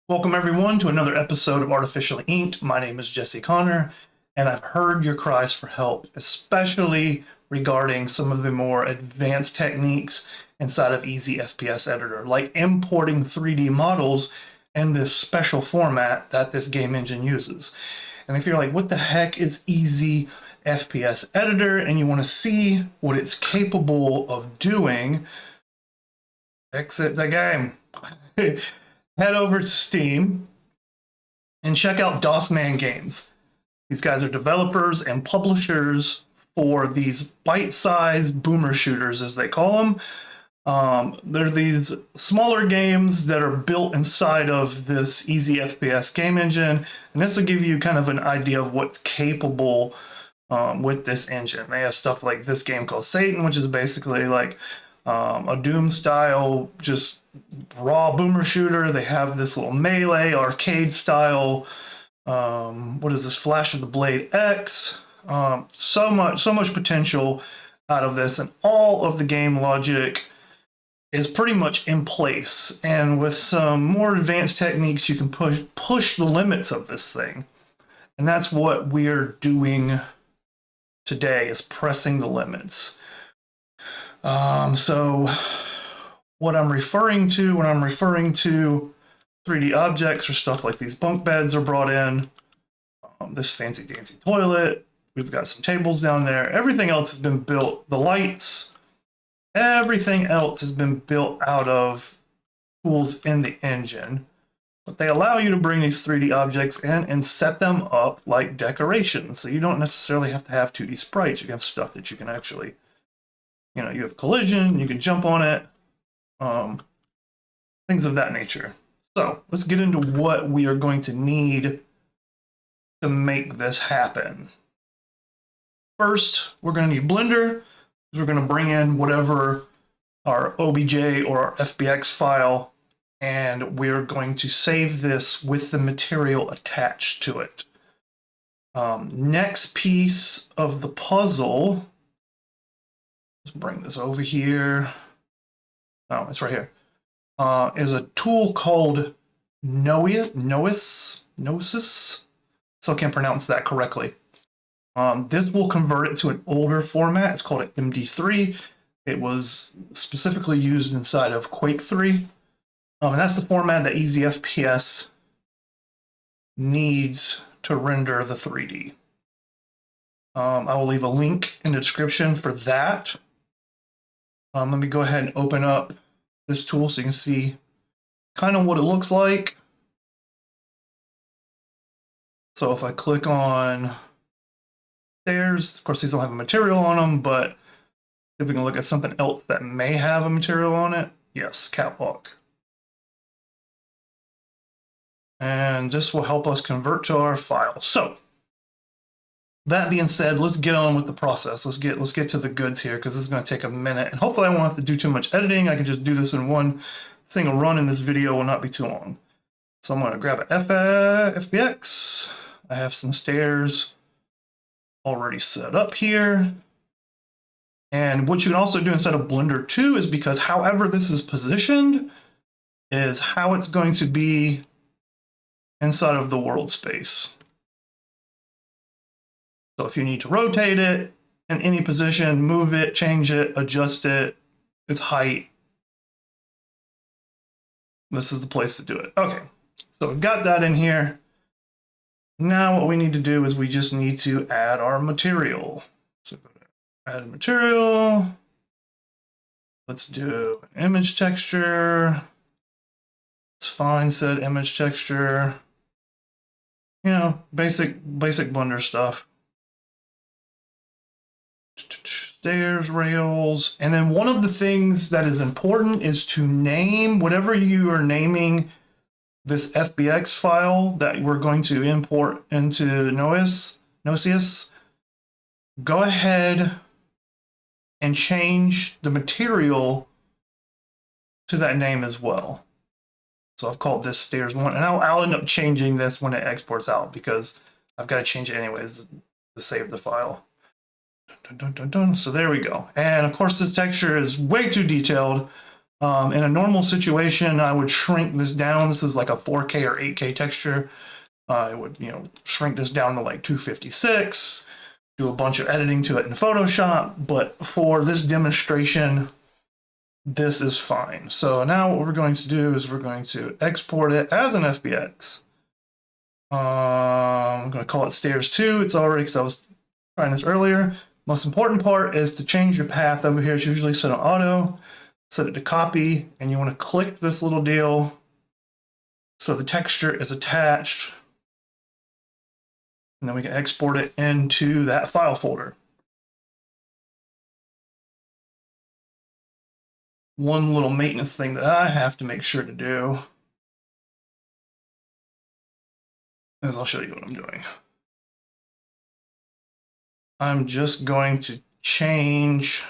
Welcome everyone to another episode of Artificially Inked. My name is Jesse Connor, and I've heard your cries for help, especially regarding some of the more advanced techniques inside of EasyFPS Editor, like importing 3D models in this special format that this game engine uses. And if you're like, what the heck is EasyFPS Editor, and you want to see what it's capable of doing, exit the game. Head over to Steam and check out DOSman Games. These guys are developers and publishers for these bite-sized boomer shooters, as they call them. They're these smaller games that are built inside of this EasyFPS game engine, and this will give you kind of an idea of what's capable with this engine. They have stuff like this game called Satan, which is basically like a Doom style, just raw boomer shooter. They have this little melee arcade style. What is this? Flash of the Blade X. So much potential out of this, and all of the game logic is pretty much in place. And with some more advanced techniques, you can push the limits of this thing. And that's what we're doing today, is pressing the limits. So what I'm referring to when I'm referring to 3D objects or stuff like these bunk beds are brought in, this fancy dancy toilet, we've got some tables down there, everything else has been built, the lights, everything else has been built out of tools in the engine. But they allow you to bring these 3D objects in and set them up like decorations. So you don't necessarily have to have 2D sprites. You have stuff that you can actually, you have collision, you can jump on it, things of that nature. So let's get into what we are going to need to make this happen. First, we're going to need Blender. We're going to bring in whatever our OBJ or our FBX file, and we're going to save this with the material attached to it. Next piece of the puzzle, let's bring this over here. Oh, it's right here. Is a tool called Noesis. Still can't pronounce that correctly. This will convert it to an older format. It's called an MD3. It was specifically used inside of Quake 3. And that's the format that EasyFPS needs to render the 3D. I will leave a link in the description for that. Let me go ahead and open up this tool so you can see kind of what it looks like. So if I click on stairs, of course these don't have a material on them, but if we can look at something else that may have a material on it, yes, catwalk. And this will help us convert to our file. So that being said, let's get on with the process. Let's get to the goods here, because this is going to take a minute, and hopefully I won't have to do too much editing. I can just do this in one single run, and this video will not be too long. So I'm going to grab an FBX. I have some stairs already set up here. And what you can also do instead of Blender 2 is, because however this is positioned is how it's going to be inside of the world space. So if you need to rotate it in any position, move it, change it, adjust it, its height, this is the place to do it. Okay, so we've got that in here. Now what we need to do is we just need to add our material. So add material. Let's do an image texture. Let's find said image texture. Basic Blender stuff. Stairs, rails, and then one of the things that is important is to name whatever you are naming this FBX file that we're going to import into Noesis. Go ahead and change the material to that name as well. So I've called this stairs 1, and I'll end up changing this when it exports out, because I've got to change it anyways to save the file. So there we go. And of course this texture is way too detailed. In a normal situation, I would shrink this down. This is like a 4K or 8K texture. I would, shrink this down to like 256, do a bunch of editing to it in Photoshop. But for this demonstration, this is fine. So now what we're going to do is we're going to export it as an FBX. I'm going to call it stairs 2. It's already, because I was trying this earlier. Most important part is to change your path over here. It's usually set on auto, set it to copy, and you want to click this little deal so the texture is attached. And then we can export it into that file folder. One little maintenance thing that I have to make sure to do is I'll show you what I'm doing. I'm just going to change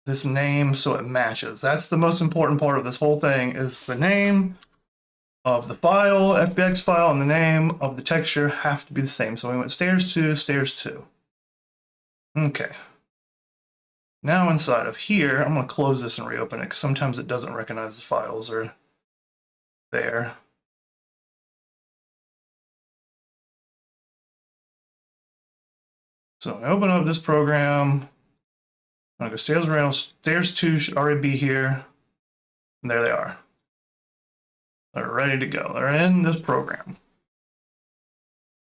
this name so it matches. That's the most important part of this whole thing, is the name of the file, FBX file, and the name of the texture have to be the same. So we went stairs 2, stairs 2. Okay. Now inside of here, I'm going to close this and reopen it because sometimes it doesn't recognize the files are there. So I open up this program. I'm going to go stairs around. Stairs 2 should already be here. And there they are. They're ready to go. They're in this program.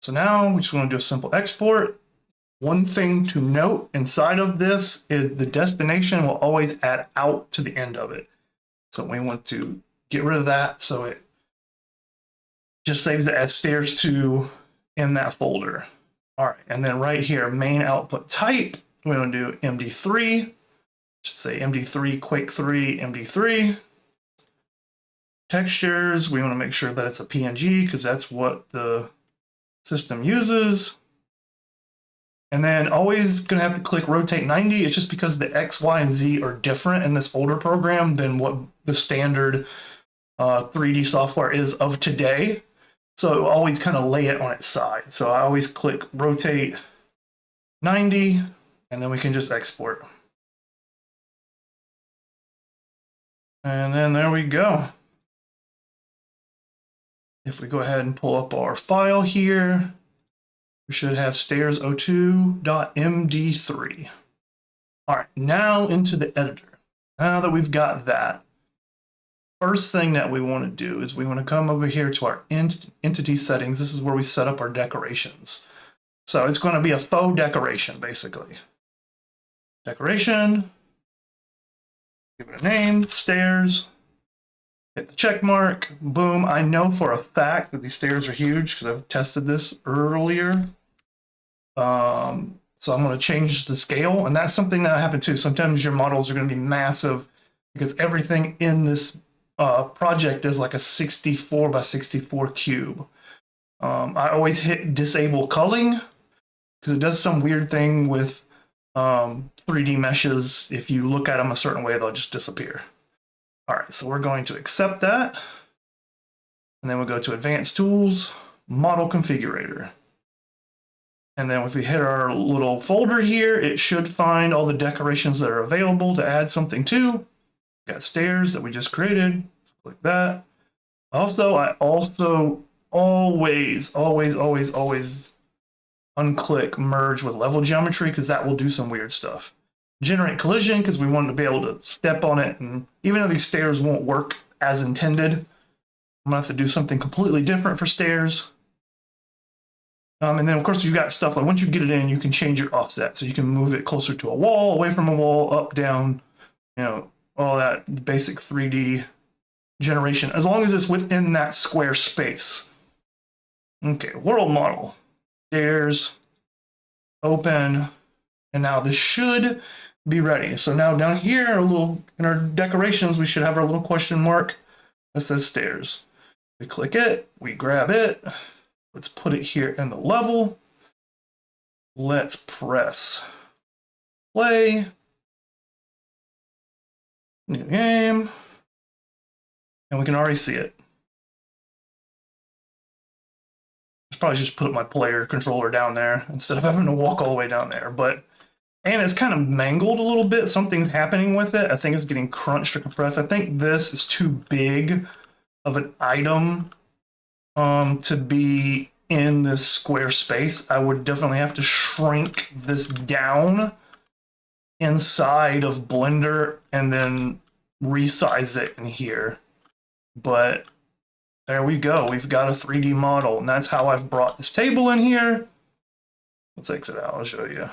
So now we just want to do a simple export. One thing to note inside of this is the destination will always add out to the end of it. So we want to get rid of that so it just saves it as stairs 2 in that folder. All right, and then right here, main output type, we want to do MD3. Should say MD3, Quake 3, MD3. Textures, we want to make sure that it's a PNG because that's what the system uses. And then always going to have to click rotate 90. It's just because the X, Y, and Z are different in this older program than what the standard 3D software is of today. So it will always kind of lay it on its side. So I always click rotate 90, and then we can just export. And then there we go. If we go ahead and pull up our file here, we should have stairs02.md3. All right, now into the editor. Now that we've got that, first thing that we want to do is we want to come over here to our entity settings. This is where we set up our decorations. So it's going to be a faux decoration, basically. Decoration, give it a name, stairs, hit the check mark, boom. I know for a fact that these stairs are huge because I've tested this earlier. So I'm going to change the scale, and that's something that happened too. Sometimes your models are going to be massive because everything in this project is like a 64 by 64 cube. I always hit disable culling because it does some weird thing with 3D meshes. If you look at them a certain way, they'll just disappear. All right, so we're going to accept that. And then we'll go to Advanced Tools, Model Configurator. And then if we hit our little folder here, it should find all the decorations that are available to add something to. Got stairs that we just created. Click that. Also, I also always unclick merge with level geometry because that will do some weird stuff. Generate collision because we want to be able to step on it, and even though these stairs won't work as intended, I'm gonna have to do something completely different for stairs. And then of course you've got stuff like once you get it in, you can change your offset, so you can move it closer to a wall, away from a wall, up, down, all that basic 3D generation, as long as it's within that square space. Okay, world model, stairs, open, and now this should be ready. So now down here, in our decorations, we should have our little question mark that says stairs. We click it, we grab it. Let's put it here in the level. Let's press play. New game. And we can already see it. I probably just put my player controller down there instead of having to walk all the way down there. But And it's kind of mangled a little bit. Something's happening with it. I think it's getting crunched or compressed. I think this is too big of an item to be in this square space. I would definitely have to shrink this down inside of Blender and then resize it in here. But there we go. We've got a 3D model, and that's how I've brought this table in here. Let's exit out. I'll show you.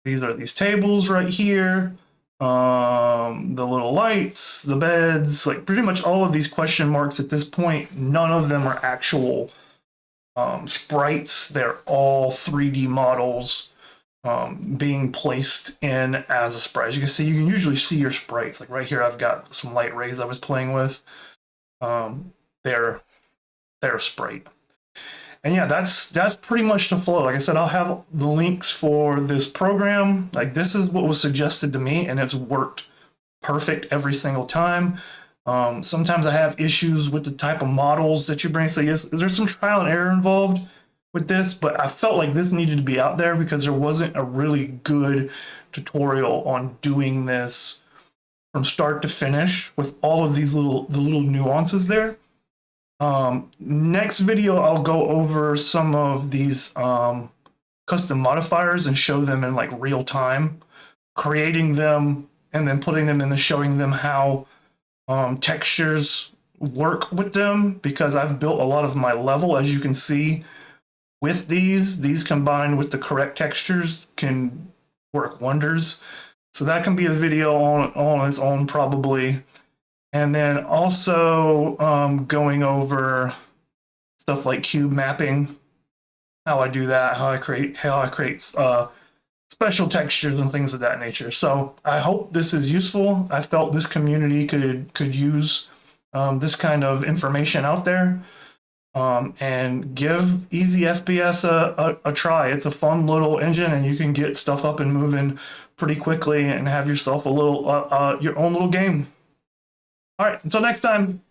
These are these tables right here. The little lights, the beds, like pretty much all of these question marks at this point, none of them are actual sprites. They're all 3D models being placed in as a sprite. As you can see, you can usually see your sprites. Like right here, I've got some light rays I was playing with. They're a sprite. And yeah, that's pretty much the flow. Like I said, I'll have the links for this program. Like this is what was suggested to me, and it's worked perfect every single time. Sometimes I have issues with the type of models that you bring. So yes, there's some trial and error involved with this, but I felt like this needed to be out there because there wasn't a really good tutorial on doing this from start to finish with all of these little nuances there. Next video, I'll go over some of these custom modifiers and show them in like real time, creating them and then putting them in the showing them how textures work with them, because I've built a lot of my level, as you can see, with these combined with the correct textures can work wonders. So that can be a video on its own probably. And then also going over stuff like cube mapping, how I do that, how I create special textures and things of that nature. So I hope this is useful. I felt this community could use this kind of information out there, and give EasyFPS a try. It's a fun little engine, and you can get stuff up and moving pretty quickly and have yourself a little your own little game. All right, until next time.